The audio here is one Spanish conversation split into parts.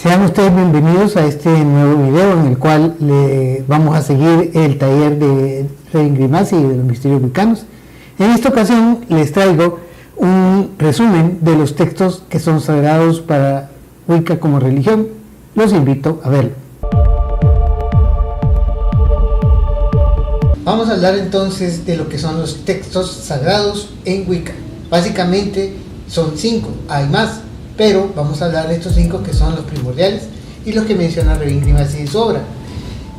Sean ustedes bienvenidos a este nuevo video en el cual vamos a seguir el taller de Rabin Grimassi y de los misterios wiccanos. En esta ocasión les traigo un resumen de los textos que son sagrados para Wicca como religión. Los invito a verlo. Vamos a hablar entonces de lo que son los textos sagrados en Wicca. Básicamente son 5, hay más, pero vamos a hablar de estos 5 que son los primordiales y los que menciona Rabin Grimassi en su obra.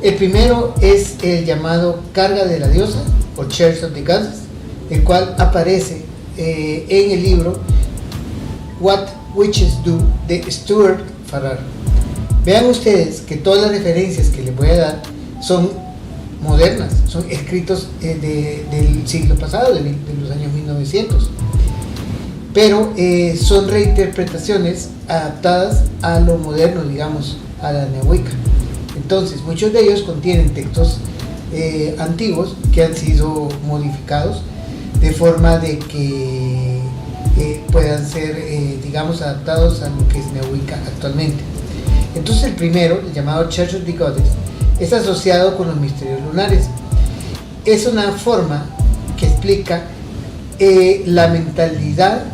El primero es el llamado Carga de la Diosa o Charge of the Goddess, el cual aparece en el libro What Witches Do de Stuart Farrar. Vean ustedes que todas las referencias que les voy a dar son modernas, son escritos del siglo pasado, de los años 1900, pero son reinterpretaciones adaptadas a lo moderno, digamos, a la Neo-Wicca. Entonces, muchos de ellos contienen textos antiguos que han sido modificados de forma de que puedan ser, digamos, adaptados a lo que es Neo-Wicca actualmente. Entonces, el primero, el llamado Church of the Goddess, es asociado con los misterios lunares. Es una forma que explica la mentalidad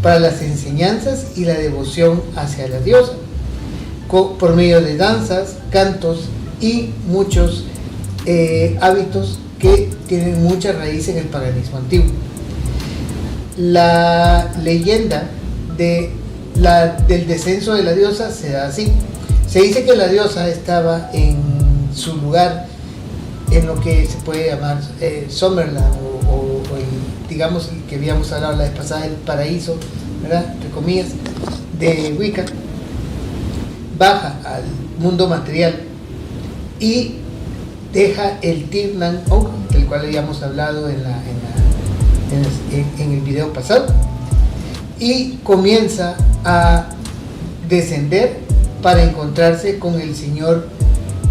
para las enseñanzas y la devoción hacia la diosa, por medio de danzas, cantos y muchos hábitos que tienen mucha raíz en el paganismo antiguo. La leyenda del descenso de la diosa se da así. Se dice que la diosa estaba en su lugar, en lo que se puede llamar Summerland o digamos que habíamos hablado la vez pasada, el paraíso, ¿verdad?, entre comillas, de Wicca. Baja al mundo material y deja el Tirnan Oak, del cual habíamos hablado en el video pasado, y comienza a descender para encontrarse con el Señor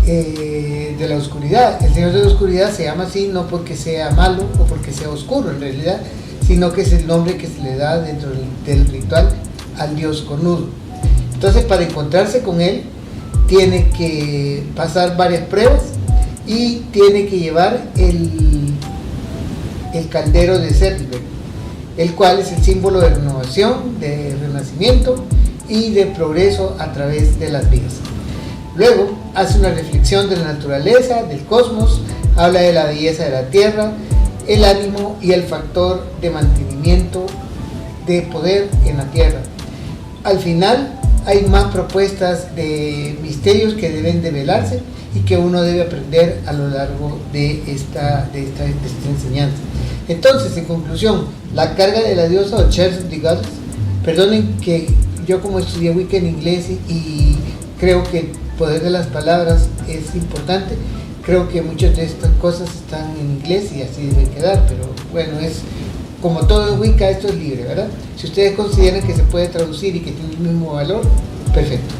de la oscuridad. El Señor de la oscuridad se llama así no porque sea malo o porque sea oscuro en realidad, sino que es el nombre que se le da dentro del ritual al dios cornudo. Entonces, para encontrarse con él tiene que pasar varias pruebas y tiene que llevar el caldero de Serliver, el cual es el símbolo de renovación, de renacimiento y de progreso a través de las vidas. Luego hace una reflexión de la naturaleza, del cosmos, habla de la belleza de la tierra, el ánimo y el factor de mantenimiento de poder en la tierra. Al final hay más propuestas de misterios que deben develarse y que uno debe aprender a lo largo de esta enseñanza. Entonces, en conclusión, la carga de la diosa o Church of the Goddess, perdonen que yo como estudié Wicca en inglés y creo que el poder de las palabras es importante, creo que muchas de estas cosas están en inglés y así deben quedar, pero bueno, es como todo en Wicca, esto es libre, ¿verdad? Si ustedes consideran que se puede traducir y que tiene el mismo valor, perfecto.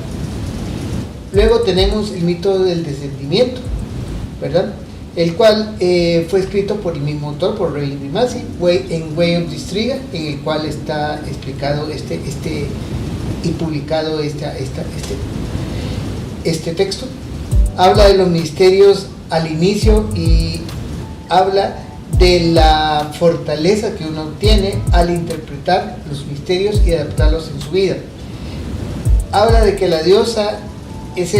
Luego tenemos el mito del descendimiento, ¿verdad?, el cual fue escrito por el mismo autor, por Rabin Grimassi, en Way of the Striga, en el cual está explicado y publicado este texto. Habla de los misterios al inicio y habla de la fortaleza que uno tiene al interpretar los misterios y adaptarlos en su vida. Habla de que la diosa es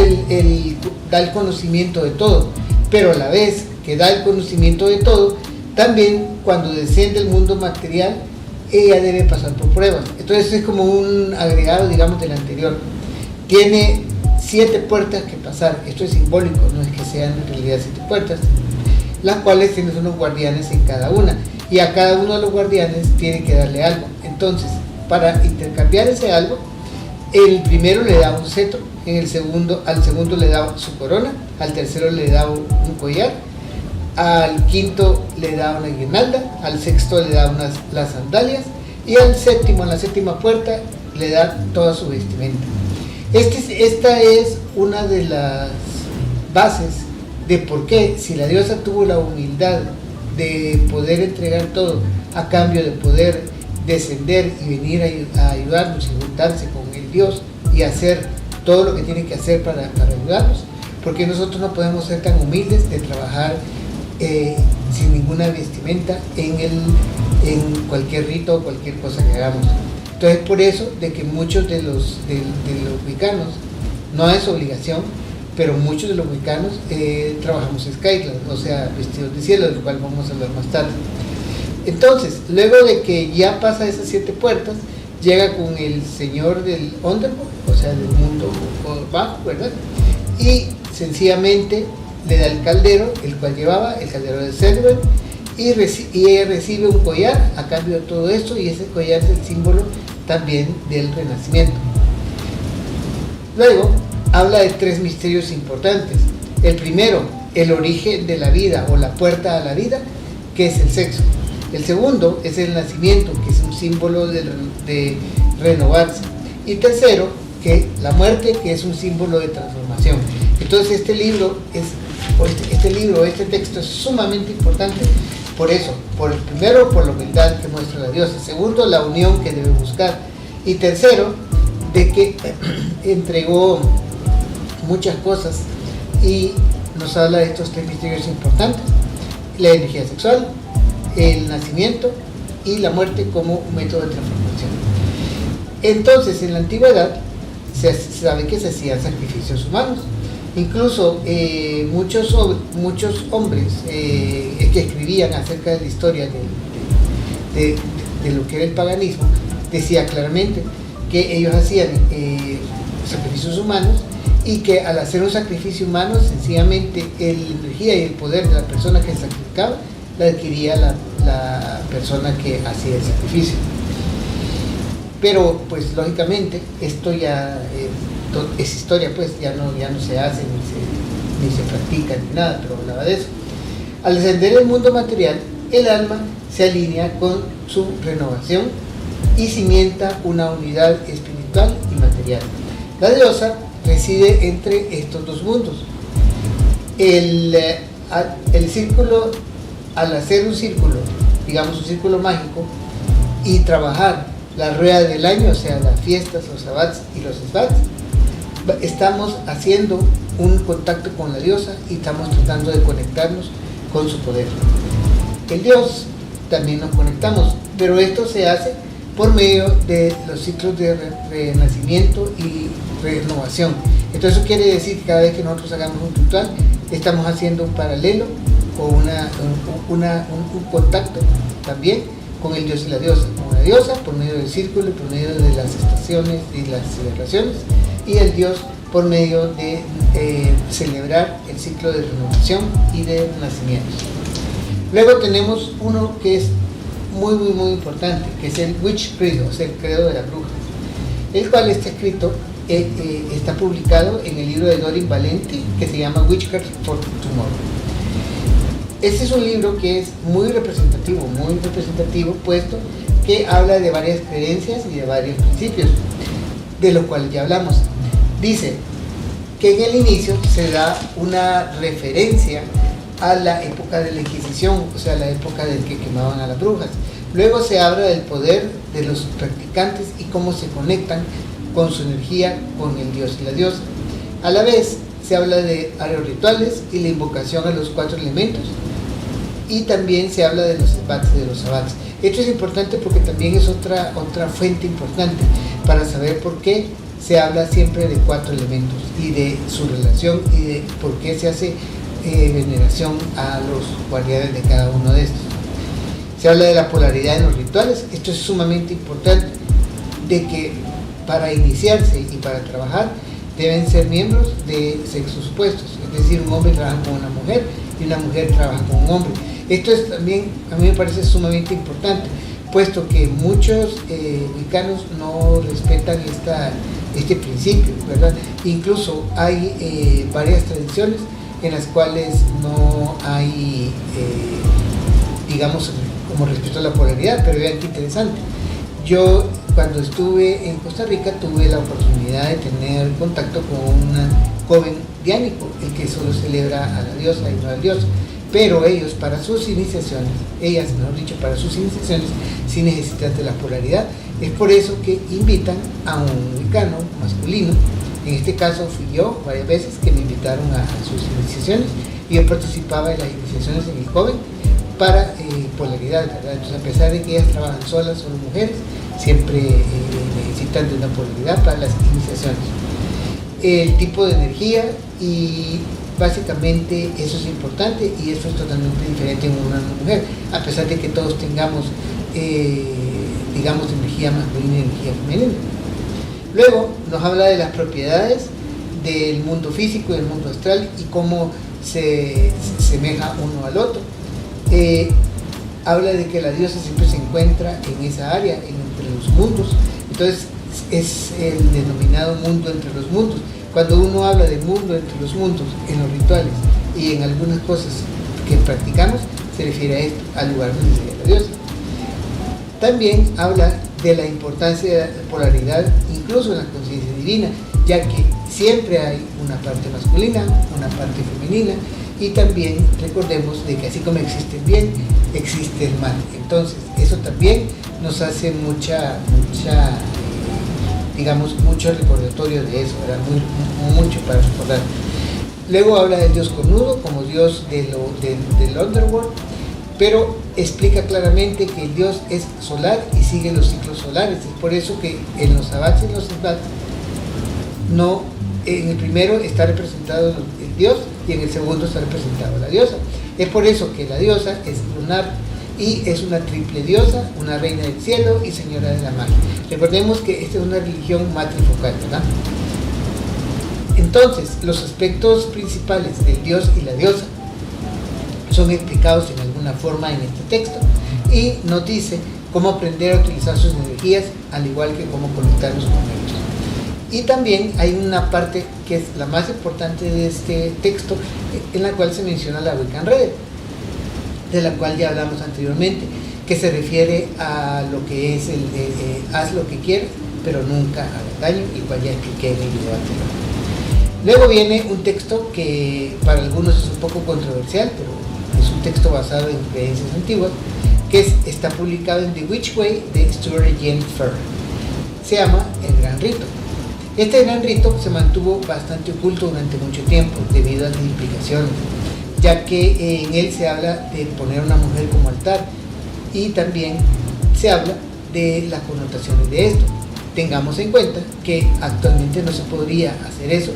da el conocimiento de todo, pero a la vez que da el conocimiento de todo, también cuando desciende el mundo material, ella debe pasar por pruebas. Entonces es como un agregado, digamos, del anterior. Tiene 7 puertas que pasar. Esto es simbólico, no es que sean en realidad 7 puertas, las cuales tienen unos guardianes en cada una, y a cada uno de los guardianes tiene que darle algo. Entonces, para intercambiar ese algo, el primero le da un cetro, al segundo le da su corona, al tercero le da un collar, al quinto le da una guirnalda, al sexto le da las sandalias, y al séptimo, en la séptima puerta, le da toda su vestimenta. Esta es una de las bases de por qué, si la diosa tuvo la humildad de poder entregar todo a cambio de poder descender y venir a ayudarnos y juntarse con el Dios y hacer todo lo que tiene que hacer para ayudarnos, porque nosotros no podemos ser tan humildes de trabajar sin ninguna vestimenta en cualquier rito o cualquier cosa que hagamos. Entonces, por eso de que muchos de los mexicanos, no es obligación, pero muchos de los mexicanos trabajamos Skyline, o sea, vestidos de cielo, de lo cual vamos a hablar más tarde. Entonces, luego de que ya pasa esas 7 puertas, llega con el señor del Underworld, o sea, del mundo bajo, ¿verdad? Y sencillamente le da el caldero, el cual llevaba, el caldero de Celebrant, y ella recibe un collar a cambio de todo esto, y ese collar es el símbolo también del renacimiento. Luego habla de 3 misterios importantes. El primero, el origen de la vida o la puerta a la vida, que es el sexo. El segundo es el nacimiento, que es un símbolo de renovarse. Y tercero, que la muerte, que es un símbolo de transformación. Entonces este texto es sumamente importante por eso, primero por la humildad que muestra la diosa, segundo la unión que debe buscar, y tercero de que entregó muchas cosas y nos habla de estos 3 misterios importantes: la energía sexual, el nacimiento y la muerte como un método de transformación. Entonces, en la antigüedad se sabe que se hacían sacrificios humanos. Incluso muchos hombres que escribían acerca de la historia de lo que era el paganismo, decía claramente que ellos hacían sacrificios humanos, y que al hacer un sacrificio humano, sencillamente la energía y el poder de la persona que sacrificaba la adquiría la persona que hacía el sacrificio. Pero pues lógicamente esto ya es historia, pues ya no se hace ni se practica ni nada, pero hablaba de eso. Al descender el mundo material, el alma se alinea con su renovación y cimienta una unidad espiritual y material. La diosa reside entre estos 2 mundos. El círculo, al hacer un círculo, digamos un círculo mágico, y trabajar la rueda del año, o sea, las fiestas, los sabbats y los svats, estamos haciendo un contacto con la diosa y estamos tratando de conectarnos con su poder. El dios también nos conectamos, pero esto se hace por medio de los ciclos de renacimiento y renovación. Entonces eso quiere decir que cada vez que nosotros hagamos un ritual, estamos haciendo un paralelo o un contacto también con el dios y la diosa. Con la diosa por medio del círculo y por medio de las estaciones y las celebraciones, y el dios por medio de celebrar el ciclo de renovación y de nacimiento. Luego tenemos uno que es muy importante, que es el Witch Creed, o sea, el credo de la bruja, el cual está escrito, está publicado en el libro de Doreen Valenti, que se llama Witchcraft for Tomorrow. Este es un libro que es muy representativo, puesto que habla de varias creencias y de varios principios, de los cuales ya hablamos. Dice que en el inicio se da una referencia a la época de la Inquisición, o sea, la época en que quemaban a las brujas. Luego se habla del poder de los practicantes y cómo se conectan con su energía, con el dios y la diosa. A la vez se habla de áreas rituales y la invocación a los 4 elementos, y también se habla de los sabbats. Esto es importante porque también es otra fuente importante para saber por qué se habla siempre de 4 elementos y de su relación y de por qué se hace veneración a los guardianes de cada uno de estos. Se habla de la polaridad en los rituales. Esto es sumamente importante, de que para iniciarse y para trabajar deben ser miembros de sexos opuestos, es decir, un hombre trabaja con una mujer y una mujer trabaja con un hombre. Esto es también, a mí me parece sumamente importante, puesto que muchos mexicanos no respetan este principio, ¿verdad? Incluso hay varias tradiciones en las cuales no hay, digamos, como respeto a la polaridad, pero vean qué interesante. Yo, cuando estuve en Costa Rica, tuve la oportunidad de tener contacto con un joven diánico, el que solo celebra a la diosa y no al dios, pero ellos para sus iniciaciones, ellas mejor dicho, para sus iniciaciones, sí necesitan de la polaridad. Es por eso que invitan a un mexicano masculino, En este caso fui yo varias veces que me invitaron a sus iniciaciones y yo participaba en las iniciaciones en el joven para polaridad, ¿verdad? Entonces, a pesar de que ellas trabajan solas, son mujeres, siempre necesitan de una polaridad para las iniciaciones. El tipo de energía y básicamente eso es importante y eso es totalmente diferente en una mujer, a pesar de que todos tengamos, digamos, energía masculina y energía femenina. Luego nos habla de las propiedades del mundo físico y del mundo astral y cómo se semeja uno al otro. Habla de que la diosa siempre se encuentra en esa área, entre los mundos, entonces es el denominado mundo entre los mundos. Cuando uno habla de mundo entre los mundos en los rituales y en algunas cosas que practicamos, se refiere a esto, al lugar donde se ve la diosa. También habla de la importancia de la polaridad, incluso en la conciencia divina, ya que siempre hay una parte masculina, una parte femenina, y también recordemos de que así como existe el bien, existe el mal. Entonces, eso también nos hace digamos, mucho recordatorio de eso, ¿verdad? Mucho para recordar. Luego habla del dios cornudo como dios del underworld, pero explica claramente que el dios es solar y sigue los ciclos solares. Es por eso que en los sabbats y los shabats, no, en el primero está representado el dios y en el segundo está representada la diosa. Es por eso que la diosa es lunar y es una triple diosa, una reina del cielo y señora de la magia. Recordemos que esta es una religión matrifocal, ¿verdad? Entonces, los aspectos principales del dios y la diosa son explicados en alguna forma en este texto y nos dice cómo aprender a utilizar sus energías, al igual que cómo conectarnos con ellos. Y también hay una parte que es la más importante de este texto, en la cual se menciona la Wiccan Red, de la cual ya hablamos anteriormente, que se refiere a lo que es el haz lo que quieras, pero nunca hagas daño, el cual ya expliqué en el video anterior. Luego viene un texto que para algunos es un poco controversial, pero es un texto basado en creencias antiguas, que está publicado en The Witch Way de Stuart Jane Fair. Se llama El Gran Rito. Este gran rito se mantuvo bastante oculto durante mucho tiempo debido a las implicaciones, ya que en él se habla de poner a una mujer como altar y también se habla de las connotaciones de esto. Tengamos en cuenta que actualmente no se podría hacer eso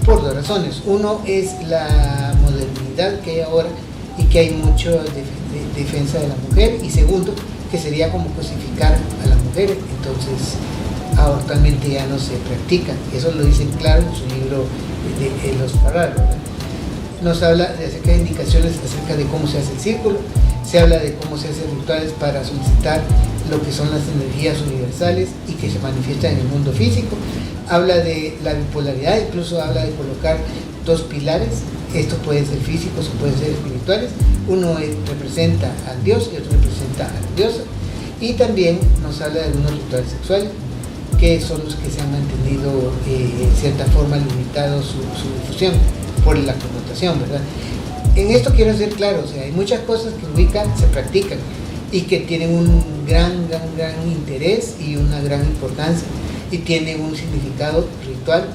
por dos razones. Uno es la modernidad que hay ahora y que hay mucha defensa de la mujer, y segundo, que sería como cosificar a las mujeres, entonces actualmente ya no se practica. Eso lo dicen claro en su libro de Los Farrar, ¿verdad? Nos habla acerca de indicaciones acerca de cómo se hace el círculo, se habla de cómo se hacen rituales para solicitar lo que son las energías universales y que se manifiestan en el mundo físico, habla de la bipolaridad, incluso habla de colocar dos pilares, estos pueden ser físicos o pueden ser espirituales, uno representa al dios y otro representa a la diosa, y también nos habla de algunos rituales sexuales, que son los que se han mantenido en cierta forma limitado su difusión por la connotación, ¿verdad? En esto quiero ser claro, o sea, hay muchas cosas que en Wicca se practican y que tienen un gran interés y una gran importancia y tienen un significado ritual.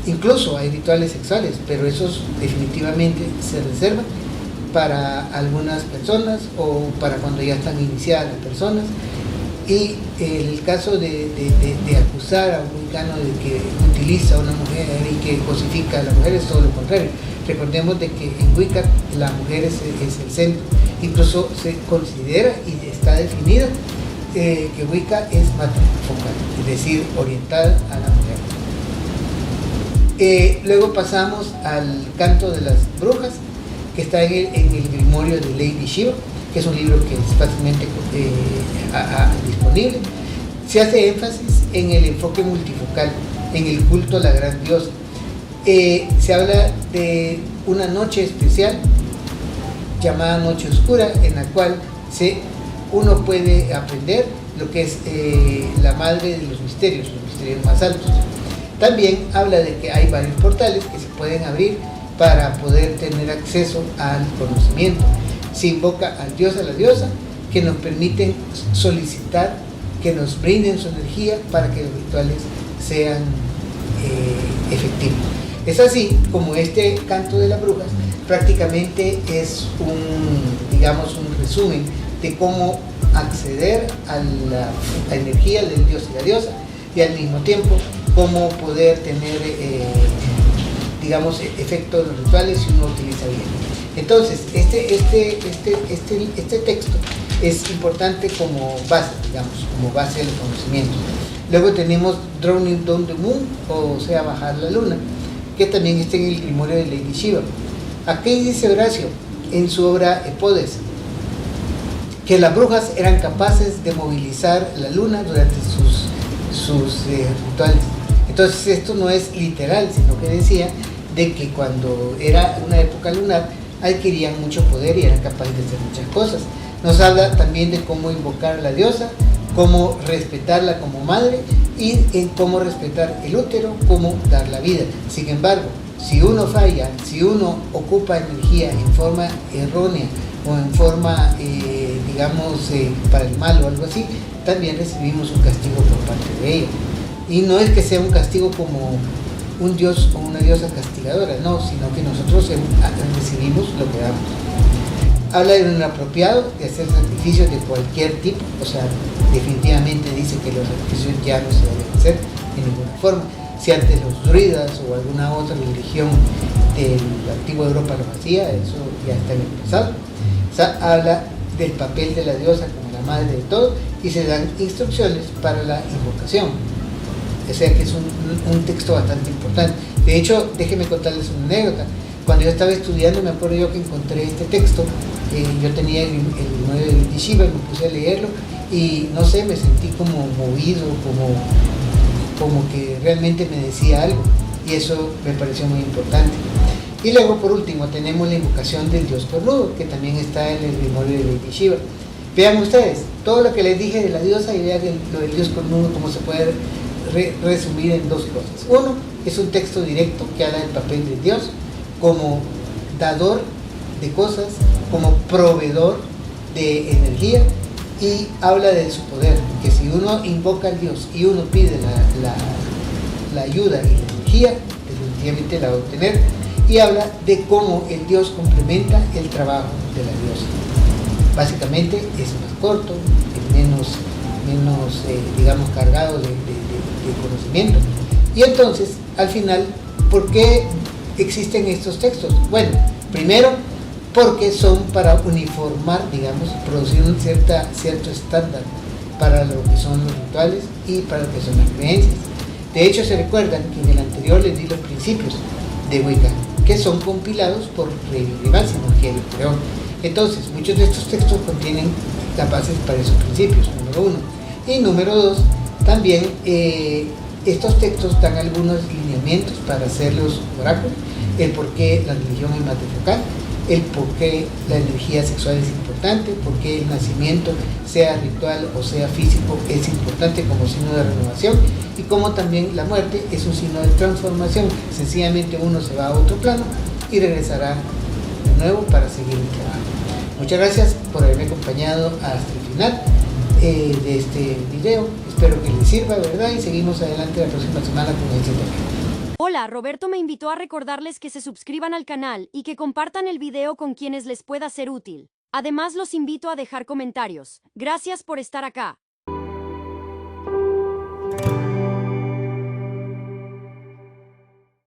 Incluso hay rituales sexuales, pero esos definitivamente se reservan para algunas personas o para cuando ya están iniciadas las personas. Y el caso de acusar a un wicano de que utiliza a una mujer y que cosifica a la mujer es todo lo contrario. Recordemos de que en Wicca la mujer es el centro, incluso se considera y está definida que Wicca es matrifocal, es decir, orientada a la mujer. Luego pasamos al canto de las brujas, que está en el grimorio de Lady Shiva, que es un libro que es fácilmente disponible. Se hace énfasis en el enfoque multifocal, en el culto a la gran diosa. Se habla de una noche especial llamada Noche Oscura, en la cual uno puede aprender lo que es la madre de los misterios más altos. También habla de que hay varios portales que se pueden abrir para poder tener acceso al conocimiento. Se invoca al dios, a la diosa, que nos permiten solicitar que nos brinden su energía para que los rituales sean efectivo. Es así como este canto de las brujas prácticamente es digamos, un resumen de cómo acceder a la energía del dios y la diosa, y al mismo tiempo cómo poder tener, digamos, efectos rituales si uno utiliza bien. Entonces, este texto es importante como base, digamos, como base del conocimiento. Luego tenemos Drawing Down the Moon, o sea, bajar la luna, que también está en el Grimorio de Lady Shiva. Aquí dice Horacio, en su obra Epodes, que las brujas eran capaces de movilizar la luna durante sus rituales. Entonces esto no es literal, sino que decía de que cuando era una época lunar adquirían mucho poder y eran capaces de hacer muchas cosas. Nos habla también de cómo invocar a la diosa, cómo respetarla como madre y en cómo respetar el útero, cómo dar la vida. Sin embargo, si uno falla, si uno ocupa energía en forma errónea o en forma, digamos, para el mal o algo así, también recibimos un castigo por parte de ella. Y no es que sea un castigo como un dios o una diosa castigadora, no, sino que nosotros recibimos lo que damos. Habla de lo inapropiado, de hacer sacrificios de cualquier tipo, o sea, definitivamente dice que los sacrificios ya no se deben hacer de ninguna forma. Si antes los druidas o alguna otra religión de la antigua Europa lo hacía, eso ya está en el pasado. O sea, habla del papel de la diosa como la madre de todo y se dan instrucciones para la invocación. O sea que es un texto bastante importante. De hecho, déjenme contarles una anécdota. Cuando yo estaba estudiando, me acuerdo yo que encontré este texto, yo tenía el 9 de Shiva y me puse a leerlo y no sé, me sentí como movido, como que realmente me decía algo, y eso me pareció muy importante. Y luego, por último, tenemos la invocación del dios cornudo, que también está en el Grimorio de Lady Shiva. Vean ustedes, todo lo que les dije de la diosa y vean lo del dios cornudo, cómo se puede resumir en dos cosas. Uno, es un texto directo que habla del papel de Dios como dador de cosas, como proveedor de energía, y habla de su poder, que si uno invoca al Dios y uno pide la ayuda y la energía, definitivamente la va a obtener, y habla de cómo el Dios complementa el trabajo de la diosa. Básicamente es más corto, es menos digamos, cargado de conocimiento. Y entonces, al final, ¿por qué existen estos textos? Bueno, primero, porque son para uniformar, digamos, producir un cierto estándar para lo que son los rituales y para lo que son las creencias. De hecho, se recuerdan que en el anterior les di los principios de Wicca, que son compilados por Rey Rivasi, que lo creó. Entonces, muchos de estos textos contienen las bases para esos principios, número uno. Y número dos, también estos textos dan algunos lineamientos para hacer los oráculos, el por qué la religión es matrifocal, el por qué la energía sexual es importante, por qué el nacimiento, sea ritual o sea físico, es importante como signo de renovación, y cómo también la muerte es un signo de transformación. Sencillamente uno se va a otro plano y regresará de nuevo para seguir el trabajo. Muchas gracias por haberme acompañado hasta el final de este video. Espero que les sirva, ¿verdad? Y seguimos adelante la próxima semana con este tema. Hola, Roberto me invitó a recordarles que se suscriban al canal y que compartan el video con quienes les pueda ser útil. Además, los invito a dejar comentarios. Gracias por estar acá.